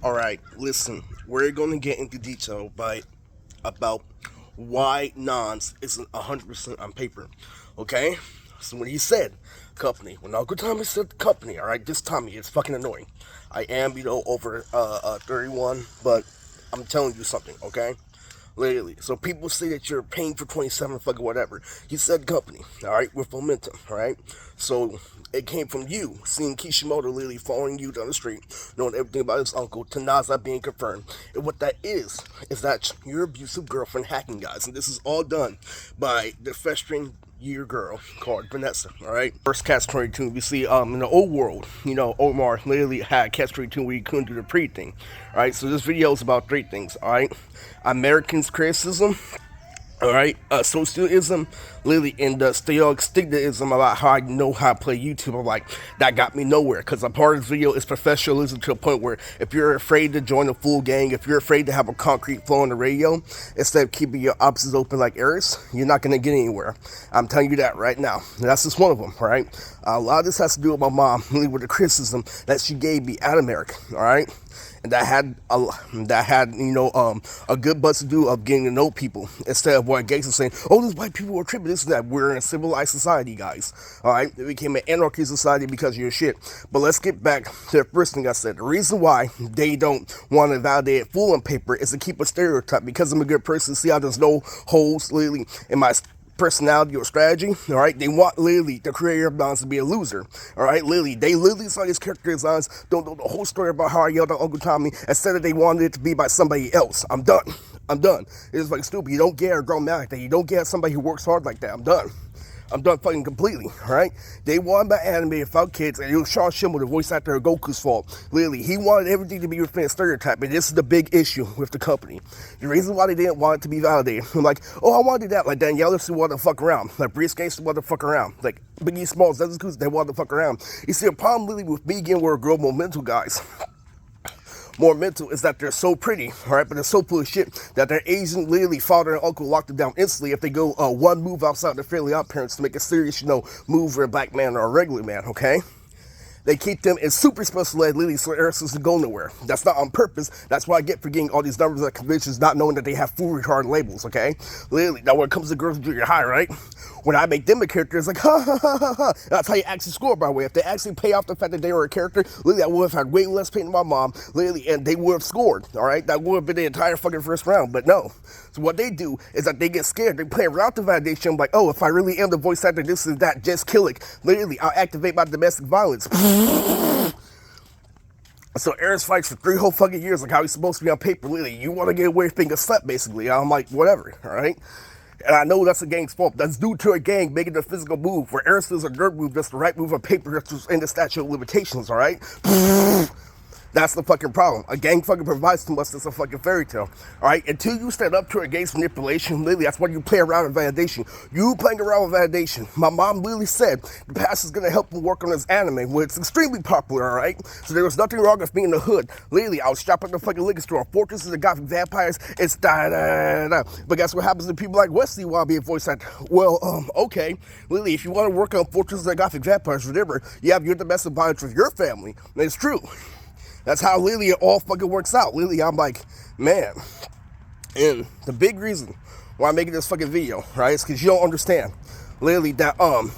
All right, listen, we're going to get into detail about why Nons isn't 100% on paper. Okay? So when he said company, when Uncle Tommy said company, all right, this Tommy is fucking annoying. I am, over 31, but I'm telling you something, okay? Literally. So people say that you're paying for 27 fucking whatever. He said company, alright, with momentum, alright? So it came from you, seeing Kishimoto literally following you down the street, knowing everything about his uncle, to Naza being confirmed. And what that is that your abusive girlfriend hacking guys. And this is all done by the festering your girl called Vanessa, alright? First Catch 22, we see in the old world, Omar literally had Catch 22 where he couldn't do the pre thing. Alright, so this video is about three things, alright? Americans' criticism, all right, socialism, literally, and the stigmatism about how I know how to play YouTube. I'm like, that got me nowhere, because a part of this video is professionalism to a point where if you're afraid to join a full gang, if you're afraid to have a concrete flow on the radio, instead of keeping your options open like Eris, you're not going to get anywhere. I'm telling you that right now. And that's just one of them, all right? A lot of this has to do with my mom, really, with the criticism that she gave me at America, all right? And that had a good buzz to do of getting to know people instead of what Gates is saying. Oh, these white people are tripping. This and that. We're in a civilized society, guys. All right, it became an anarchy society because of your shit. But let's get back to the first thing I said. The reason why they don't want to validate it full on paper is to keep a stereotype. Because I'm a good person, see how there's no holes literally in my personality or strategy, all right? They want Lily, the creator of Dons, to be a loser, all right? They literally saw his character designs, don't know the whole story about how I yelled at Uncle Tommy, and said that they wanted it to be by somebody else. I'm done. It's like stupid. You don't get a grown man like that. You don't get somebody who works hard like that. I'm done fucking completely, alright? They wanted my anime without kids, and it was Sean Schemmel, the voice actor of Goku's fault. Literally, he wanted everything to be within a stereotype, and this is the big issue with the company. The reason why they didn't want it to be validated. I'm like, oh, I want to do that. Like Danielle used to want to fuck around. Like Breeze Gates want to fuck around. Like Biggie Smalls, that's because they want to fuck around. You see, the problem really with me getting where a girl more mental guys. More mental is that they're so pretty, all right, but they're so full of shit that their Asian literally father and uncle lock them down instantly if they go one move outside their Fairly Odd Parents to make a serious, move for a black man or a regular man, okay? They keep them in super special ed literally so Eris doesn't go nowhere. That's not on purpose. That's what I get for getting all these numbers at conventions, not knowing that they have food retardant labels, okay? Literally, now when it comes to girls in junior high, right? When I make them a character, it's like, ha ha ha ha ha. That's how you actually score, by the way. If they actually pay off the fact that they were a character, literally, I would have had way less pain than my mom, literally, and they would have scored, all right? That would have been the entire fucking first round, but no. So what they do is that they get scared. They play around the validation, like, oh, if I really am the voice actor, this is that, just kill it. Literally, I'll activate my domestic violence. So Eris fights for 3 whole fucking years, like how he's supposed to be on paper. Literally, you want to get away with being a slut, basically. I'm like, whatever, all right? And I know that's a gang's fault. That's due to a gang making the physical move, where Eris does a dirt move, that's the right move on paper, that's in the statute of limitations, all right? That's the fucking problem. A gang fucking provides to us. That's a fucking fairy tale. Alright? Until you stand up to a gang's manipulation, literally, that's why you play around with validation. You playing around with validation. My mom literally said the past is gonna help him work on his anime, when it's extremely popular, alright? So there was nothing wrong with being in the hood. Literally, I was shopping at the fucking liquor store. Fortress of the Gothic Vampires, it's da da da. But guess what happens to people like Wesley want to be a voice actor? Well, okay. Literally, if you want to work on Fortress of the Gothic Vampires, whatever, you have your domestic violence with your family. And it's true. That's how literally it all fucking works out. Literally, I'm like, man. And the big reason why I'm making this fucking video, right, is because you don't understand. Literally, that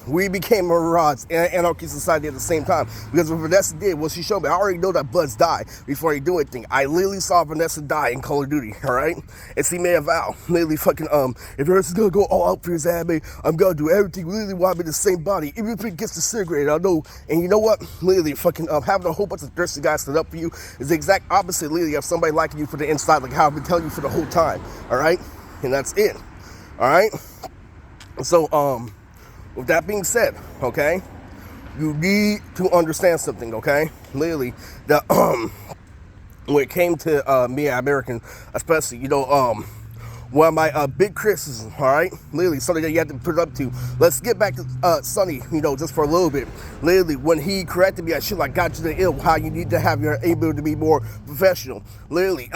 we became marauds in an anarchy society at the same time. Because what Vanessa did was she showed me, I already know that Bloods die before they do anything. I literally saw Vanessa die in Call of Duty, alright? And she made a vow. Literally fucking, if Eris is gonna go all out for his anime, I'm gonna do everything. Literally want me the same body. Even if it gets disintegrated, I know. And you know what? Literally fucking having a whole bunch of thirsty guys stood up for you is the exact opposite, literally, of somebody liking you for the inside, like how I've been telling you for the whole time. Alright? And that's it. Alright? So, with that being said, okay, you need to understand something, okay? Literally, that, when it came to, me, American, especially, one of my big criticisms, all right? Literally, something that you have to put up to. Let's get back to Sonny, just for a little bit. Literally, when he corrected me, I should like got you the ill, how you need to have your ability to be more professional. Literally,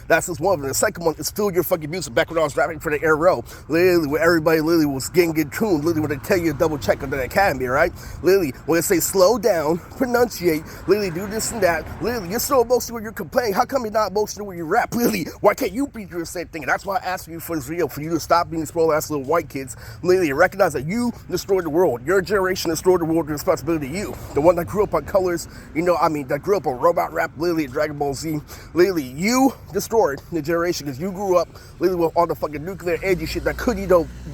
That's just one of them. The second one is Feel Your Fucking Music. Back when I was rapping for the Arrow, literally, where everybody literally was getting good tuned, literally, when they tell you to double check on the academy, right? Literally, when they say slow down, pronunciate, literally, do this and that, literally, you're so emotional when you're complaining. How come you're not emotional when you rap? Literally, why can't you be doing the same thing? And that's why I asked you for this video, for you to stop being these spoiled-ass little white kids, literally, recognize that you destroyed the world. Your generation destroyed the world. The responsibility to you. The one that grew up on Colors, that grew up on Robot Rap, literally, Dragon Ball Z, literally, you destroyed the generation because you grew up literally with all the fucking nuclear energy shit that could,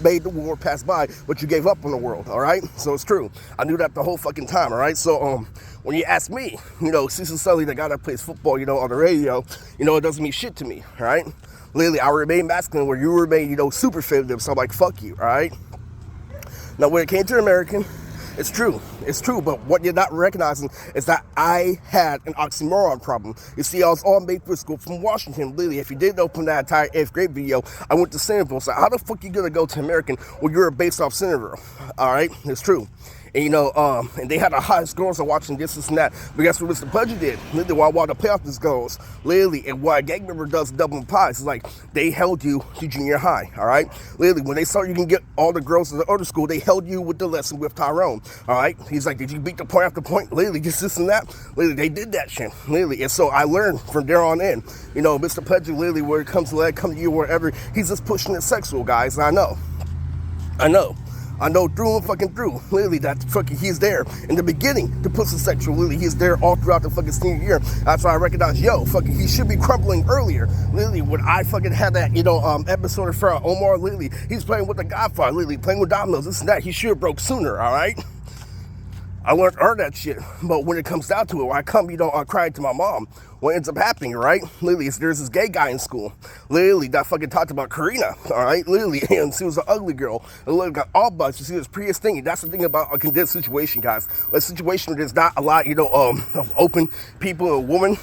made the war pass by, but you gave up on the world, all right? So it's true. I knew that the whole fucking time, all right? So, when you ask me, Cecil Sully, the guy that plays football, on the radio, it doesn't mean shit to me, all right? Literally, I remain masculine where you remain, super feminine, so I'm like, fuck you, all right? Now, when it came to American, it's true, but what you're not recognizing is that I had an oxymoron problem. You see, I was on Mayfield School from Washington. Literally, if you didn't open that entire 8th grade video, I went to Centerville. So how the fuck you gonna go to American when you're based off Centerville? All right, it's true. And and they had the highest scores on watching this and that. But guess what Mr. Pudgy did? Literally, while the playoff this goes, literally, and what a gang member does double pies, is like they held you to junior high, all right? Literally, when they saw you can get all the girls in the other school, they held you with the lesson with Tyrone, all right? He's like, did you beat the point after point? Literally, just this and that. Literally, they did that shit. Literally, and so I learned from there on in. Mr. Pudgy, literally, where it comes to that, come to you, wherever, he's just pushing it sexual, guys. I know through and fucking through. Literally, that fucking, he's there in the beginning to push the sexual. Literally, he's there all throughout the fucking senior year. That's why I recognize, fucking, he should be crumbling earlier. Literally, when I fucking had that, episode of Omar, literally, he's playing with the Godfather, literally, playing with dominoes, this and that. He should have broke sooner, all right? I learned that shit. But when it comes down to it, when I come, crying to my mom, what ends up happening, right? Literally, there's this gay guy in school, literally, that fucking talked about Karina, all right? Literally, and she was an ugly girl, and literally got all bugs. You see, this prettiest thing. That's the thing about a condensed situation, guys. A situation where there's not a lot, of open people and women,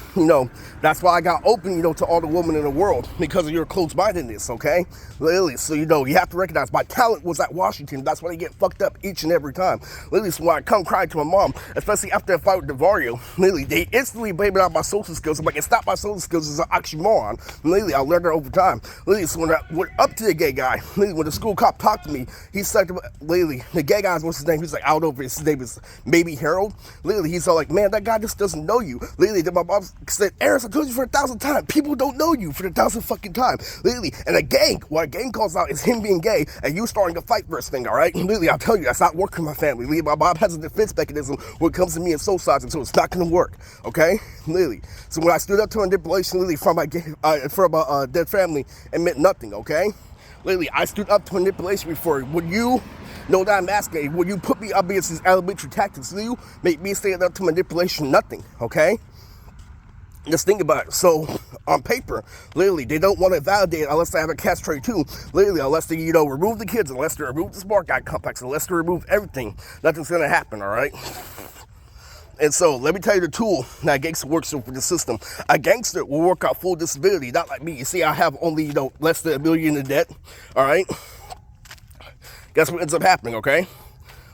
that's why I got open, to all the women in the world, because of your close-mindedness, okay? Literally, so, you have to recognize my talent was at Washington. That's why they get fucked up each and every time. Literally, so when I come crying to my mom, especially after a fight with DeVario, literally, they instantly blame it on my social skills. I'm like, it's not my social skills, it's an oxymoron. Literally, I learned that over time. Literally, so when I went up to the gay guy, literally, when the school cop talked to me, he said, literally, the gay guy, what's his name? He's like, I don't know if his name is maybe Harold. Literally, he's all like, man, that guy just doesn't know you. Literally, then my mom said, Eris, I told you for 1,000 times, people don't know you for the 1,000 fucking time. Literally, and a gang, what a gang calls out is him being gay and you starting a fight first thing, all right? Literally, I'll tell you, that's not working in my family. Literally, my mom has a defense mechanism when it comes to me and soul sides, and so it's not gonna work, okay? Literally. So when I stood up to a manipulation, literally, from my dead family, it meant nothing, okay? Literally, I stood up to manipulation before. Would you know that I'm asking? Would you put me up against these elementary tactics? Will you make me stand up to manipulation? Nothing, okay? Just think about it. So, on paper, literally, they don't want to validate it unless they have a catch-22. Literally, unless they, remove the kids, unless they remove the smart guy complex, unless they remove everything, nothing's going to happen, all right? And so, let me tell you the tool that a gangster works for the system. A gangster will work out full disability, not like me. You see, I have only, less than $1 million in debt, all right? Guess what ends up happening, okay?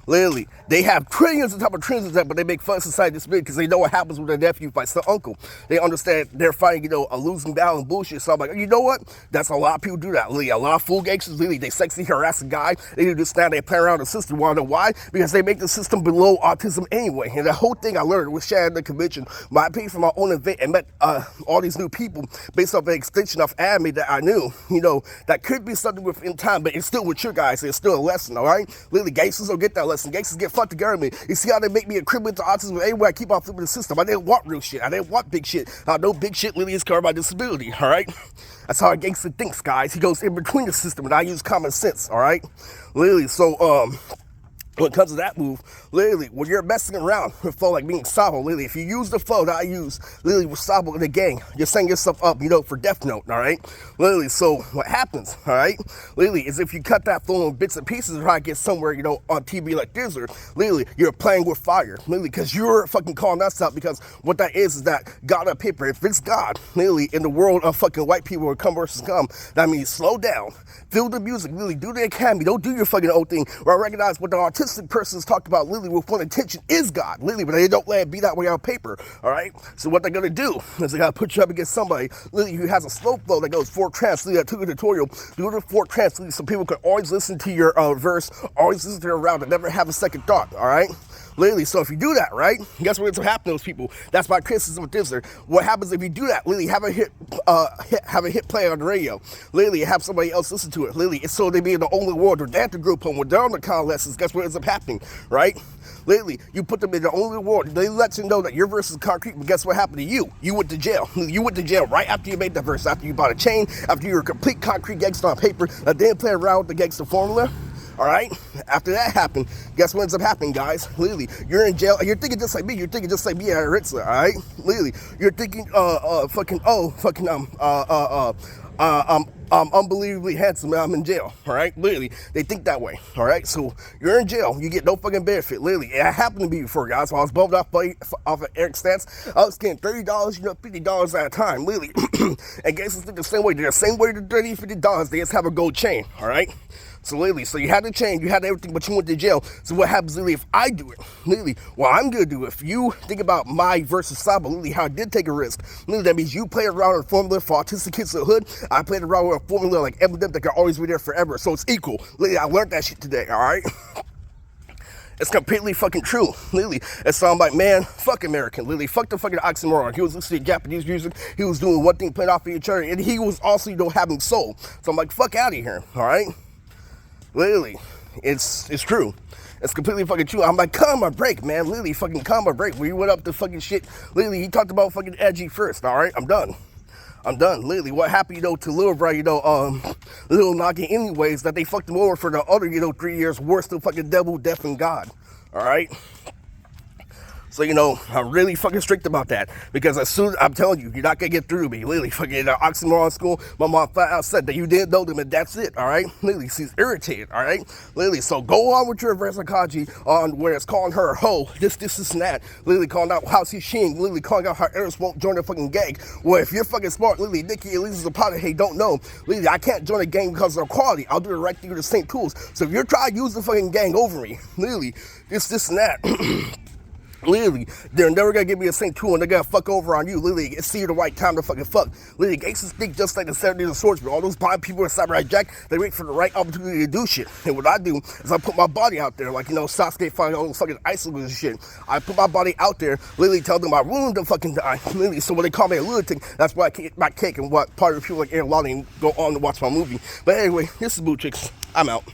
Literally, they have trillions on top of trillions of that, but they make fun of society this big because they know what happens when their nephew fights their uncle. They understand they're fighting, a losing battle and bullshit. So I'm like, you know what? That's a lot of people do that. Literally, a lot of fool gangsters, literally, they sexy harass a guy. They do this now, they play around the system. You want to know why? Because they make the system below autism anyway. And the whole thing I learned was shared at the convention. When I paid for my own event and met all these new people based off an extension of anime that I knew, that could be something within time, but it's still with your guys. It's still a lesson, all right? Literally, gangsters don't get that lesson. Gangsters get fucked together with me. You see how they make me a criminal to autism? Anyway, I keep on flipping the system. I didn't want real shit. I didn't want big shit. I know big shit literally is covered by disability, all right? That's how a gangster thinks, guys. He goes in between the system, and I use common sense, all right? Literally, so, when it comes to that move, literally, when you're messing around with flow like being Sabo, literally, if you use the flow that I use, literally, with Sabo in the gang, you're setting yourself up, for Death Note, all right? Literally, so what happens, all right? Literally, is if you cut that flow in bits and pieces and try to get somewhere, on TV like Dizzler, literally, you're playing with fire, literally, because you're fucking calling us out, because what that is that God on paper, if it's God, literally, in the world of fucking white people who come versus come, that means slow down, feel the music, literally, do the academy, don't do your fucking old thing, where I recognize what the autistic artistic persons talked about literally with one intention is God, literally, but they don't let it be that way on paper, all right? So what they're gonna do is they gotta put you up against somebody, literally, who has a slow flow that goes 4 trance, literally, I took a tutorial, do the 4 trance, literally, so people can always listen to your verse, always listen to your round, and never have a second thought, all right? Literally, so if you do that, right, guess what ends up happening to those people? That's my criticism of Dizzler. What happens if you do that? Literally, have a hit play on the radio. Literally, have somebody else listen to it. Literally, it's so they be in the only world or they have to group home when they're on the convalescence. Guess what ends up happening, right? Literally, you put them in the only world. They let you know that your verse is concrete, but guess what happened to you? You went to jail. You went to jail right after you made that verse, after you bought a chain, after you were a complete concrete gangster on paper, that didn't play around with the gangster formula. All right, after that happened, guess what ends up happening, guys? Literally, you're in jail. You're thinking just like me. You're thinking just like me at Ritzler. All right, literally, you're thinking, unbelievably handsome. I'm in jail. All right, literally, they think that way. All right, so you're in jail. You get no fucking benefit. Literally, it happened to me before, guys. So I was bumped off of Eric's stats. I was getting $30, $50 at a time, literally. And gangsters think the same way. They're the same way to $30, $50. They just have a gold chain. All right. So literally, so you had the chain, you had everything, but you went to jail. So what happens literally if I do it? Literally, what I'm gonna do, if you think about my versus Saba, literally how I did take a risk. Literally, that means you play around with a formula for autistic kids in the hood. I played around with a formula like Eminem that can always be there forever. So it's equal. Literally, I learned that shit today, all right? It's completely fucking true. Literally, it's I'm like, man, fuck American. Literally, fuck the fucking oxymoron. He was listening to Japanese music. He was doing one thing, playing off of each other, and he was also, having soul. So I'm like, fuck out of here, all right? Literally, it's true. It's completely fucking true. I'm like, come on break, man. Literally, fucking come on break. We went up to fucking shit. Literally, he talked about fucking edgy first. All right, I'm done. Literally, what happened, to Lil Bro, Lil Nagi anyways, that they fucked him over for the other, 3 years worse than fucking devil, death, and God. All right. So, I'm really fucking strict about that, because as soon as I'm telling you, you're not gonna get through me. Literally, fucking oxymoron school, my mom flat out said that you didn't know them, and that's it, all right? Literally, she's irritated, all right? Literally, so go on with your reverse psychology on where it's calling her a hoe, this, and that. Literally calling out how she's shing, literally calling out how Eris won't join the fucking gang. Well, if you're fucking smart, literally, Nikki at least is a pot of hey, don't know. Literally, I can't join a gang because of quality. I'll do the right thing with the same tools. So if you're trying to use the fucking gang over me, literally, this, and that. Literally, they're never gonna give me the same tool and they're gonna fuck over on you. Literally, it's the right time to fucking fuck. Literally, gangsters think just like the 70s of swordsmen. All those blind people in Samurai Jack, they wait for the right opportunity to do shit. And what I do is I put my body out there, like, Sasuke fighting all those fucking ice and shit. I put my body out there, literally tell them I ruined the fucking die. Literally, so when they call me a lunatic, that's why I can't eat my cake and what part of people like Aaron Lottie go on to watch my movie. But anyway, this is Boo Chicks. I'm out.